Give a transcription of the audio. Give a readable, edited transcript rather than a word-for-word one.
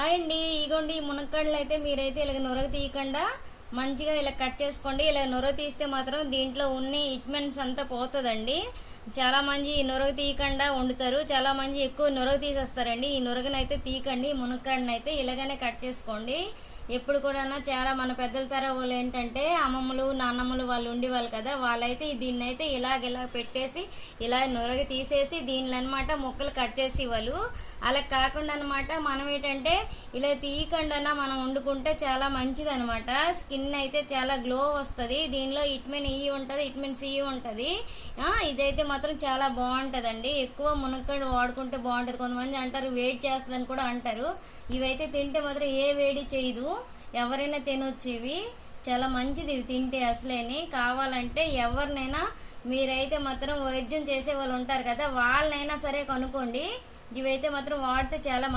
Hi అండి. ఇగోండి ఈ మునక్కాడలు అయితే మీరైతే ఇలాగ నొరగ తీయకుండా మంచిగా ఇలా కట్ చేసుకోండి. ఇలా నొరగ తీస్తే మాత్రం దీంట్లో ఉన్న ఇట్మెన్స్ అంతా పోతుందండి. చాలా మంది ఈ నొరగ తీయకుండా వండుతారు, చాలా మంది ఎక్కువ నొరగ తీసేస్తారండి. ఈ నొరగనైతే తీయకండి, ఈ మునక్కాడనైతే ఇలాగనే కట్ చేసుకోండి. ఎప్పుడు కూడా చాలా మన పెద్దల తర వాళ్ళు ఏంటంటే అమ్మమ్మలు నాన్నమ్మలు వాళ్ళు ఉండేవాళ్ళు కదా, వాళ్ళైతే దీన్ని అయితే ఇలా పెట్టేసి ఇలా నొరగ తీసేసి దీనిలో అనమాట ముక్కలు కట్ చేసి వాళ్ళు. అలా కాకుండా అనమాట మనం ఏంటంటే ఇలా తీయకుండా మనం వండుకుంటే చాలా మంచిది అనమాట. స్కిన్ అయితే చాలా గ్లో వస్తుంది. దీనిలో విటమిన్ ఈ ఉంటుంది, విటమిన్ సి ఉంటుంది. ఇదైతే మాత్రం చాలా బాగుంటుందండి. ఎక్కువ మునక్కాడ వాడుకుంటే బాగుంటుంది. కొంతమంది అంటారు వేడి చేస్తుందని కూడా అంటారు. ఇవైతే తింటే మాత్రం ఏ వేడి చేయదు, ఎవరైనా తినొచ్చు. ఇవి చాలా మంచిది, ఇవి తింటే అసలేని. కావాలంటే ఎవరినైనా మీరైతే మాత్రం వైద్యం చేసే వాళ్ళు ఉంటారు కదా, వాళ్ళనైనా సరే కనుక్కోండి. ఇవైతే మాత్రం వాడితే చాలా